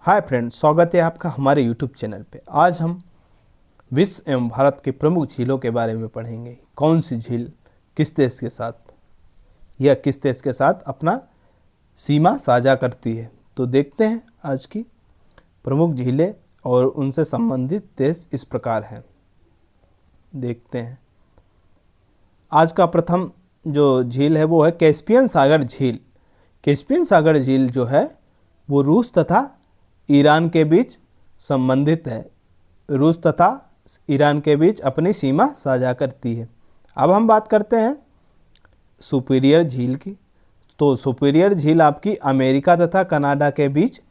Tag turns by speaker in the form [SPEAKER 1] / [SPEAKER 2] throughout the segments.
[SPEAKER 1] Hi friends, स्वागत है आपका हमारे यूट्यूब चैनल पे। आज हम विश्व एवं भारत के प्रमुख झीलों के बारे में पढ़ेंगे। कौन सी झील किस देश के साथ या किस देश के साथ अपना सीमा साझा करती है। तो देखते हैं आज की प्रमुख झीलें और उनसे संबंधित देश इस प्रकार हैं। देखते हैं, आज का प्रथम जो झील है वो है कैस्पियन सागर झील। कैस्पियन सागर झील जो है वो रूस तथा ईरान के बीच संबंधित है। रूस तथा ईरान के बीच अपनी सीमा साझा करती है। अब हम बात करते हैं सुपीरियर झील की। तो सुपीरियर झील आपकी अमेरिका तथा कनाडा के बीच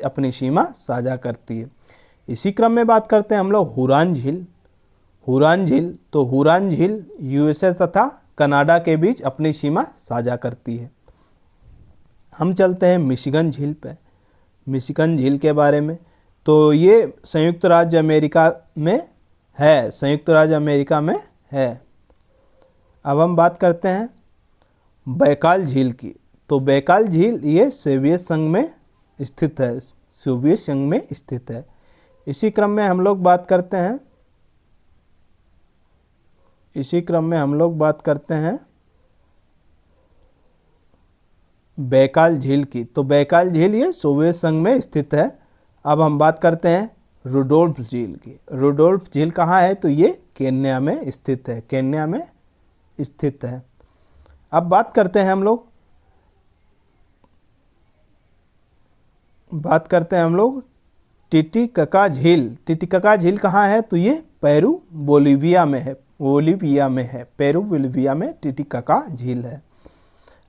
[SPEAKER 1] अपनी सीमा साझा करती है। इसी क्रम में बात करते हैं हम लोग हुरान झील। तो हुरान झील यूएसए तथा कनाडा के बीच अपनी सीमा साझा करती है। हम चलते हैं मिशिगन झील पे। मिशिगन झील के बारे में, तो ये संयुक्त राज्य अमेरिका में है। अब हम बात करते हैं बैकाल झील की। तो बैकाल झील ये सोवियत संघ में स्थित है। इसी क्रम में हम लोग बात करते हैं बैकाल झील की। तो बैकाल झील ये सोवियत संघ में स्थित है। अब हम बात करते हैं रुडोल्फ झील की। रुडोल्फ झील कहाँ है? तो ये केन्या में स्थित है। अब बात करते हैं हम लोग टिटिकाका झील। टिटिकाका झील कहाँ है? तो ये पेरू बोलिविया में है। पेरू बोलिविया में टिटिकाका झील है।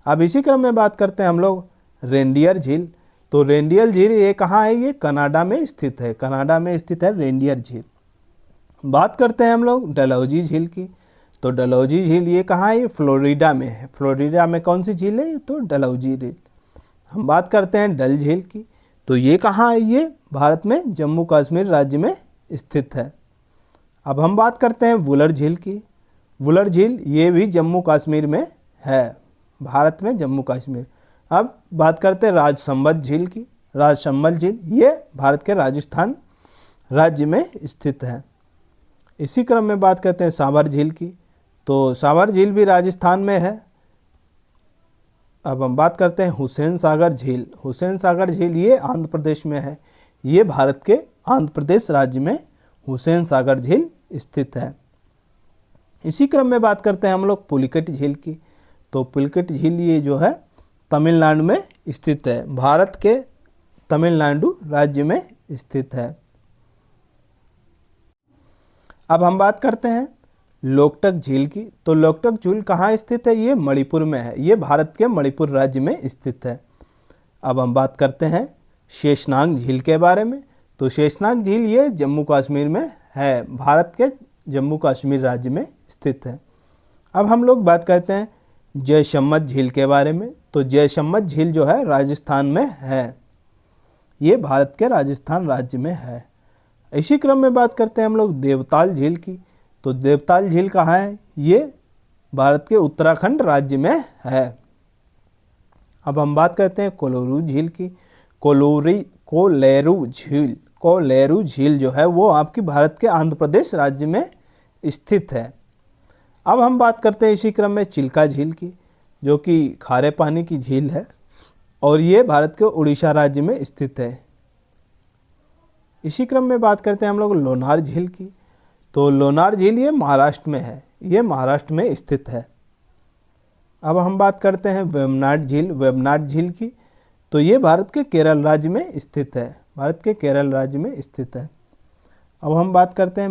[SPEAKER 1] अब इसी क्रम में बात करते हैं हम लोग रेनडियर झील। तो रेनडियर झील ये कहाँ है? ये कनाडा में स्थित है। रेनडियर झील। बात करते हैं हम लोग डलहौजी झील की। तो डलहौजी झील ये कहाँ है? ये फ्लोरिडा में है। फ्लोरिडा में कौन सी झील है? तो डलहौजी झील। हम बात करते हैं डल झील की। तो ये कहाँ है? ये भारत में जम्मू कश्मीर राज्य में स्थित है। अब हम बात करते हैं वुलर झील की। वुलर झील ये भी जम्मू कश्मीर में है, भारत में जम्मू कश्मीर। अब बात करते हैं राजसंमत झील की। राजसंमत झील ये भारत के राजस्थान राज्य में स्थित है। इसी क्रम में बात करते हैं सावर झील की। तो सावर झील भी राजस्थान में है। अब हम बात करते हैं हुसैन सागर झील। हुसैन सागर झील ये आंध्र प्रदेश में है। ये भारत के आंध्र प्रदेश राज्य में हुसैन सागर झील स्थित है। इसी क्रम में बात करते हैं हम लोग पुलिकट झील की। तो पुलिकट झील ये जो है तमिलनाडु में स्थित है। भारत के तमिलनाडु राज्य में स्थित है। अब हम बात करते हैं लोकटक झील की। तो लोकटक झील कहाँ स्थित है? ये मणिपुर में है। ये भारत के मणिपुर राज्य में स्थित है। अब हम बात करते हैं शेषनाग झील के बारे में। तो शेषनाग झील ये जम्मू कश्मीर में है, भारत के जम्मू कश्मीर राज्य में स्थित है। अब हम लोग बात करते हैं जयसम्मत झील के बारे में। तो जयसम्मत झील जो है राजस्थान में है। ये भारत के राजस्थान राज्य में है। इसी क्रम में बात करते हैं हम लोग देवताल झील की। तो देवताल झील कहाँ है? ये भारत के उत्तराखंड राज्य में है। अब हम बात करते हैं कोलोरू झील की। कोलेरू झील जो है वो आपकी भारत के आंध्र प्रदेश राज्य में स्थित है। अब हम बात करते हैं इसी क्रम में चिल्का झील की, जो कि खारे पानी की झील है और ये भारत के उड़ीसा राज्य में स्थित है। इसी क्रम में बात करते हैं हम लोग लोनार झील की। तो लोनार झील ये महाराष्ट्र में है। ये महाराष्ट्र में स्थित है। अब हम बात करते हैं वेम्बनाड झील की। तो ये भारत के केरल राज्य में स्थित है। अब हम बात करते हैं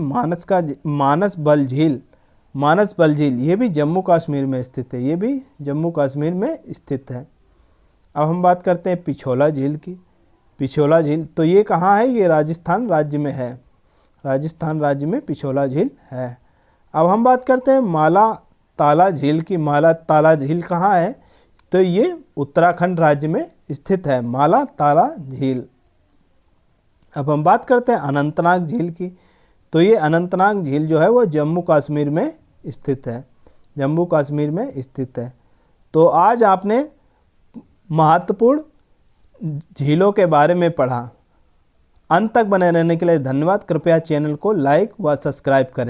[SPEAKER 1] मानस बल झील ये भी जम्मू कश्मीर में स्थित है। अब हम बात करते हैं पिछोला झील की। पिछोला झील तो ये कहाँ है? ये राजस्थान राज्य में है। राजस्थान राज्य में पिछोला झील है। अब हम बात करते हैं माला ताला झील की। माला ताला झील कहाँ है? तो ये उत्तराखंड राज्य में स्थित है, माला ताला झील। अब हम बात करते हैं अनंतनाग झील की। तो ये अनंतनाग झील जो है वो जम्मू कश्मीर में स्थित है। तो आज आपने महत्वपूर्ण झीलों के बारे में पढ़ा। अंत तक बने रहने के लिए धन्यवाद। कृपया चैनल को लाइक व सब्सक्राइब करें।